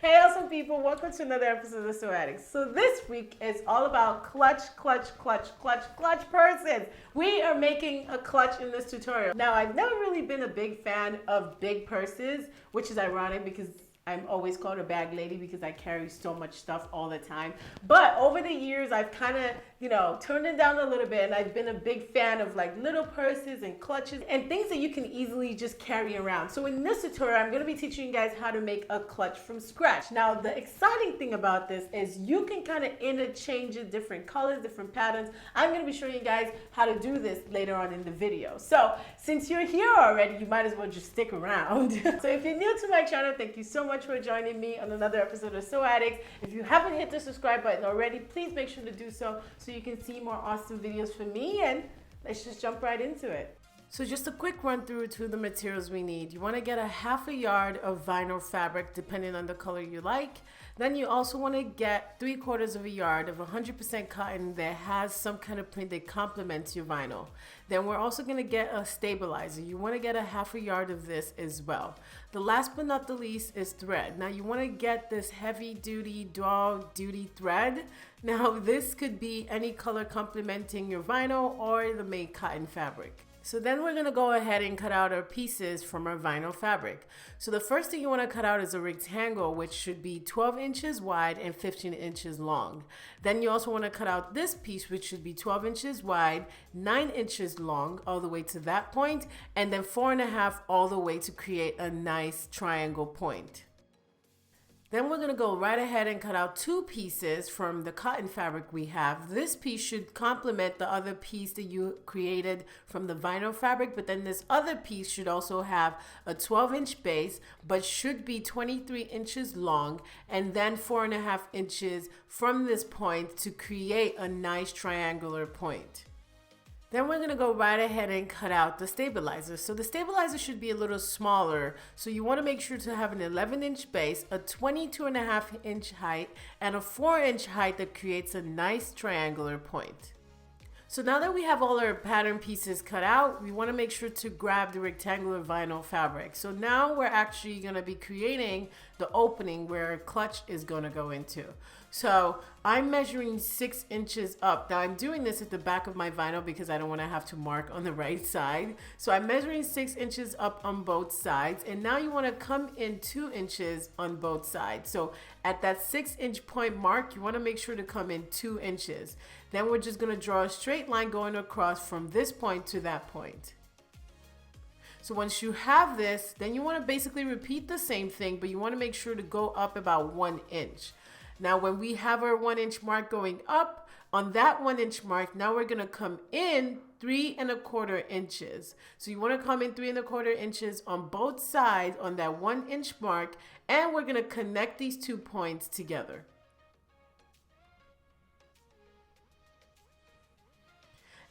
Hey awesome people, welcome to another episode of Sew Addicts. So this week is all about clutch purses. We are making a clutch in this tutorial. Now I've never really been a big fan of big purses, which is ironic because I'm always called a bag lady because I carry so much stuff all the time. But over the years, I've kind of, turned it down a little bit, and I've been a big fan of like little purses and clutches and things that you can easily just carry around. So in this tutorial, I'm going to be teaching you guys how to make a clutch from scratch. Now, the exciting thing about this is you can kind of interchange it, different colors, different patterns. I'm going to be showing you guys how to do this later on in the video. So since you're here already, you might as well just stick around. So if you're new to my channel, thank you so much for joining me on another episode of Sew Addicts. If you haven't hit the subscribe button already, please make sure to do so you can see more awesome videos from me, and let's just jump right into it. So just a quick run through to the materials we need. You want to get a half a yard of vinyl fabric depending on the color you like. Then you also want to get 3/4 of a yard of 100% cotton that has some kind of print that complements your vinyl. Then we're also going to get a stabilizer. You want to get a half a yard of this as well. The last but not the least is thread. Now you want to get this heavy duty duty thread. Now this could be any color complementing your vinyl or the main cotton fabric. So then we're going to go ahead and cut out our pieces from our vinyl fabric. So the first thing you want to cut out is a rectangle, which should be 12 inches wide and 15 inches long. Then you also want to cut out this piece, which should be 12 inches wide, 9 inches long all the way to that point, and then 4.5 all the way to create a nice triangle point. Then we're going to go right ahead and cut out 2 pieces from the cotton fabric we have. This piece should complement the other piece that you created from the vinyl fabric, but then this other piece should also have a 12-inch base, but should be 23 inches long, and then 4.5 inches from this point to create a nice triangular point. Then we're going to go right ahead and cut out the stabilizer. So the stabilizer should be a little smaller. So you want to make sure to have an 11-inch base, a 22.5-inch height, and a 4-inch height that creates a nice triangular point. So now that we have all our pattern pieces cut out, we want to make sure to grab the rectangular vinyl fabric. So now we're actually going to be creating the opening where our clutch is going to go into. So I'm measuring 6 inches up. Now I'm doing this at the back of my vinyl because I don't want to have to mark on the right side. So I'm measuring 6 inches up on both sides. And now you want to come in 2 inches on both sides. So at that 6-inch point mark, you want to make sure to come in 2 inches. Then we're just going to draw a straight line going across from this point to that point. So once you have this, then you want to basically repeat the same thing, but you want to make sure to go up about 1 inch. Now when we have our 1-inch mark going up, on that 1-inch mark, now we're going to come in 3.25 inches. So you want to come in 3.25 inches on both sides on that 1-inch mark, and we're going to connect these 2 points together.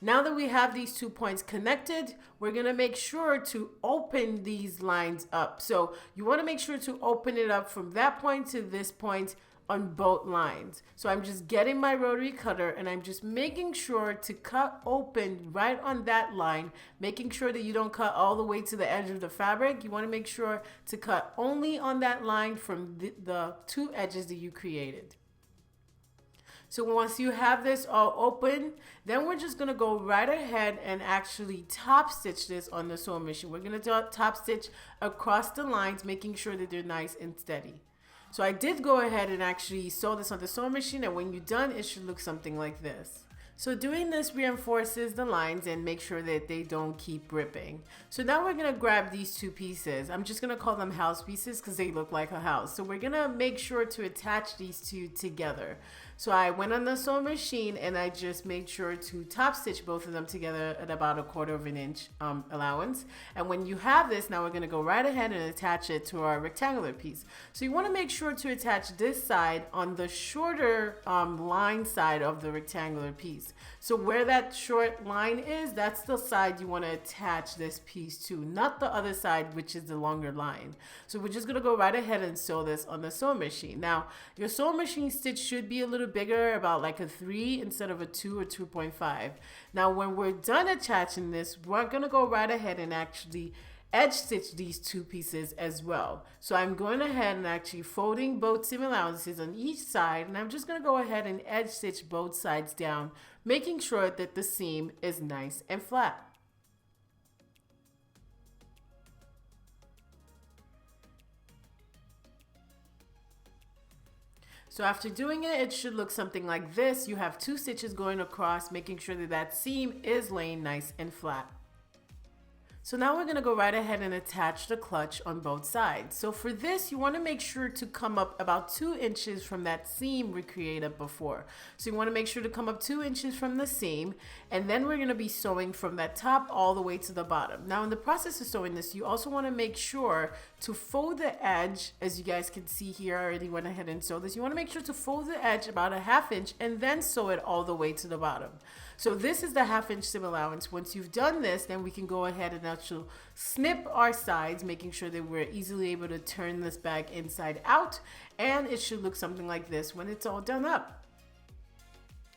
Now that we have these 2 points connected, we're going to make sure to open these lines up. So you want to make sure to open it up from that point to this point on both lines. So I'm just getting my rotary cutter and I'm just making sure to cut open right on that line, making sure that you don't cut all the way to the edge of the fabric. You want to make sure to cut only on that line from the 2 edges that you created. So once you have this all open, then we're just going to go right ahead and actually top stitch this on the sewing machine. We're going to top stitch across the lines, making sure that they're nice and steady. So I did go ahead and actually sew this on the sewing machine, and when you're done, it should look something like this. So doing this reinforces the lines and make sure that they don't keep ripping. So now we're going to grab these 2 pieces. I'm just going to call them house pieces because they look like a house. So we're going to make sure to attach these 2 together. So I went on the sewing machine and I just made sure to top stitch both of them together at about 1/4 of an inch allowance. And when you have this, now we're going to go right ahead and attach it to our rectangular piece. So you want to make sure to attach this side on the shorter line side of the rectangular piece. So where that short line is, that's the side you want to attach this piece to, not the other side, which is the longer line. So we're just going to go right ahead and sew this on the sewing machine. Now, your sewing machine stitch should be a little bigger, about like a 3 instead of a 2 or 2.5. Now, when we're done attaching this, we're going to go right ahead and actually edge stitch these two pieces as well. So I'm going ahead and actually folding both seam allowances on each side, and I'm just going to go ahead and edge stitch both sides down, making sure that the seam is nice and flat. So after doing it, it should look something like this. You have 2 stitches going across, making sure that that seam is laying nice and flat. So now we're going to go right ahead and attach the clutch on both sides. So for this, you want to make sure to come up about 2 inches from that seam we created before. So you want to make sure to come up 2 inches from the seam, and then we're going to be sewing from that top all the way to the bottom. Now in the process of sewing this, you also want to make sure to fold the edge. As you guys can see here, I already went ahead and sewed this. You want to make sure to fold the edge about 1/2 inch and then sew it all the way to the bottom. So this is the 1/2 inch seam allowance. Once you've done this, then we can go ahead and actually snip our sides, making sure that we're easily able to turn this bag inside out, and it should look something like this when it's all done up.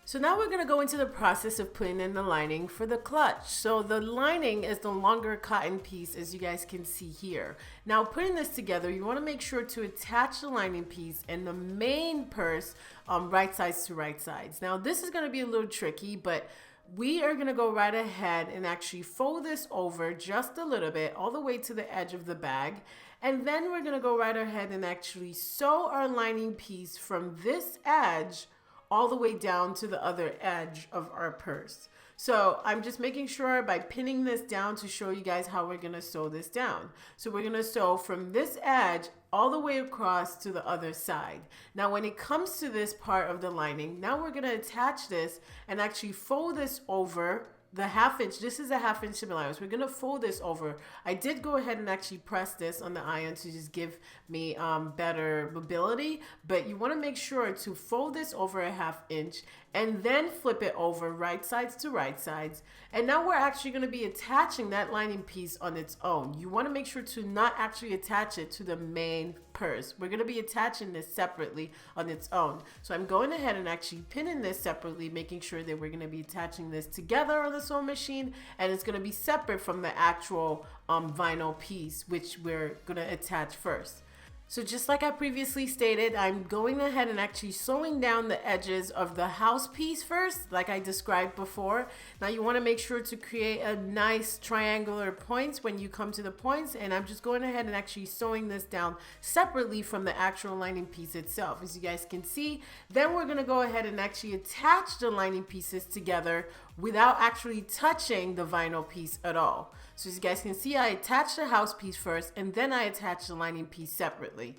So now we're going to go into the process of putting in the lining for the clutch. So the lining is the longer cotton piece, as you guys can see here. Now putting this together, you want to make sure to attach the lining piece and the main purse right sides to right sides. Now this is going to be a little tricky, but we are going to go right ahead and actually fold this over just a little bit all the way to the edge of the bag. And then we're going to go right ahead and actually sew our lining piece from this edge all the way down to the other edge of our purse. So I'm just making sure by pinning this down to show you guys how we're going to sew this down. So we're going to sew from this edge all the way across to the other side. Now when it comes to this part of the lining, now we're going to attach this and actually fold this over the 1/2 inch. This is a 1/2 inch seam allowance. We're going to fold this over. I did go ahead and actually press this on the iron to just give me better mobility, but you want to make sure to fold this over a 1/2 inch and then flip it over right sides to right sides. And now we're actually going to be attaching that lining piece on its own. You want to make sure to not actually attach it to the main purse. We're going to be attaching this separately on its own. So I'm going ahead and actually pinning this separately, making sure that we're going to be attaching this together on the sewing machine, and it's going to be separate from the actual vinyl piece, which we're going to attach first. So just like I previously stated, I'm going ahead and actually sewing down the edges of the house piece first, like I described before. Now you want to make sure to create a nice triangular points when you come to the points, and I'm just going ahead and actually sewing this down separately from the actual lining piece itself, as you guys can see. Then we're going to go ahead and actually attach the lining pieces together without actually touching the vinyl piece at all. So as you guys can see, I attached the house piece first, and then I attached the lining piece separately.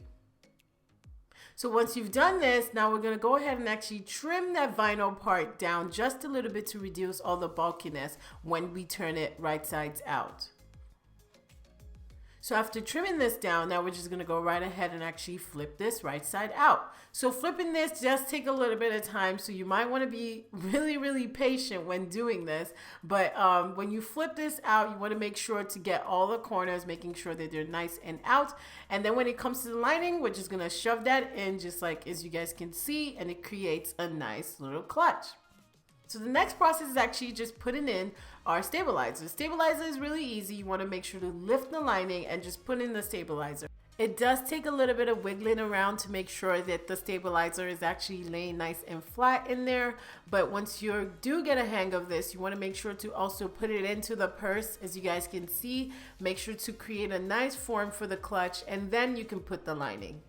So once you've done this, now we're going to go ahead and actually trim that vinyl part down just a little bit to reduce all the bulkiness when we turn it right sides out. So after trimming this down, now we're just going to go right ahead and actually flip this right side out. So flipping this does take a little bit of time, so you might want to be really patient when doing this. But when you flip this out, you want to make sure to get all the corners, making sure that they're nice and out. And then when it comes to the lining, we're just going to shove that in just like as you guys can see, and it creates a nice little clutch. So the next process is actually just putting in our stabilizer. The stabilizer is really easy. You want to make sure to lift the lining and just put in the stabilizer. It does take a little bit of wiggling around to make sure that the stabilizer is actually laying nice and flat in there. But once you do get a hang of this, you want to make sure to also put it into the purse. As you guys can see, make sure to create a nice form for the clutch, and then you can put the lining.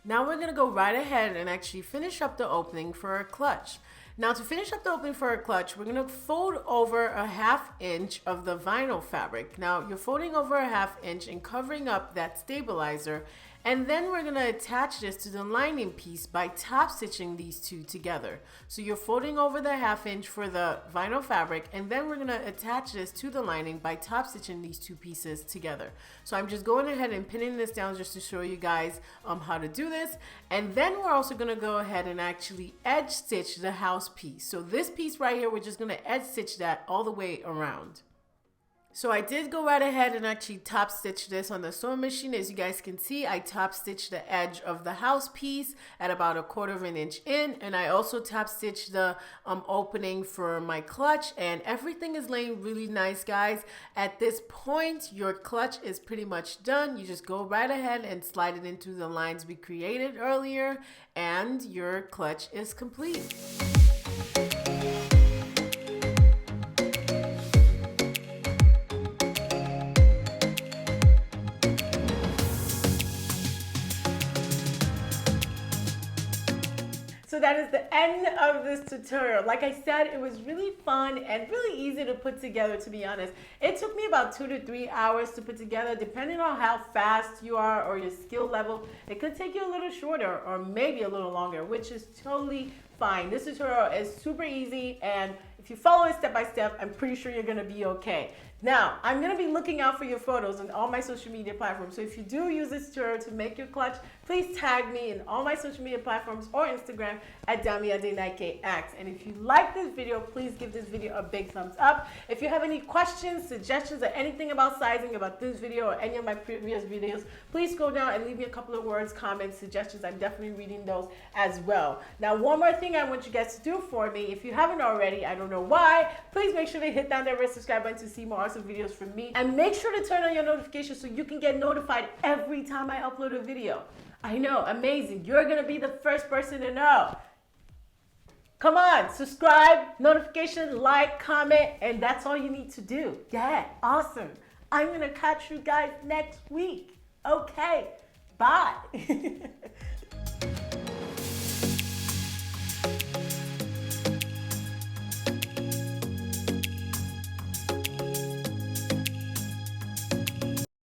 Now we're going to go right ahead and actually finish up the opening for our clutch. Now to finish up the opening for our clutch, we're gonna fold over a 1/2 inch of the vinyl fabric. Now you're folding over a 1/2 inch and covering up that stabilizer, and then we're gonna attach this to the lining piece by top stitching these two together. So you're folding over the 1/2 inch for the vinyl fabric, and then we're gonna attach this to the lining by top stitching these two pieces together. So I'm just going ahead and pinning this down just to show you guys how to do this. And then we're also gonna go ahead and actually edge stitch the house piece. So this piece right here, we're just gonna edge stitch that all the way around. So I did go right ahead and actually top stitch this on the sewing machine. As you guys can see, I top stitched the edge of the house piece at about 1/4 inch in, and I also top stitched the opening for my clutch, and everything is laying really nice, guys. At this point, your clutch is pretty much done. You just go right ahead and slide it into the lines we created earlier, and your clutch is complete. So that is the end of this tutorial. Like I said, it was really fun and really easy to put together, to be honest. It took me about 2 to 3 hours to put together, depending on how fast you are or your skill level. It could take you a little shorter or maybe a little longer, which is totally fine. This tutorial is super easy, and if you follow it step by step, I'm pretty sure you're gonna be okay. Now, I'm gonna be looking out for your photos on all my social media platforms. So if you do use this tutorial to make your clutch, please tag me in all my social media platforms or Instagram at DamiaDeNikeX. And if you like this video, please give this video a big thumbs up. If you have any questions, suggestions, or anything about sizing, about this video or any of my previous videos, please go down and leave me a couple of words, comments, suggestions. I'm definitely reading those as well. Now, one more thing I want you guys to do for me, if you haven't already, I don't know why, please make sure to hit down that red subscribe button to see more awesome videos from me, and make sure to turn on your notifications so you can get notified every time I upload a video. I know, amazing. You're gonna be the first person to know. Come on, subscribe, notification, like, comment, and that's all you need to do. Yeah, awesome. I'm gonna catch you guys next week. Okay, bye.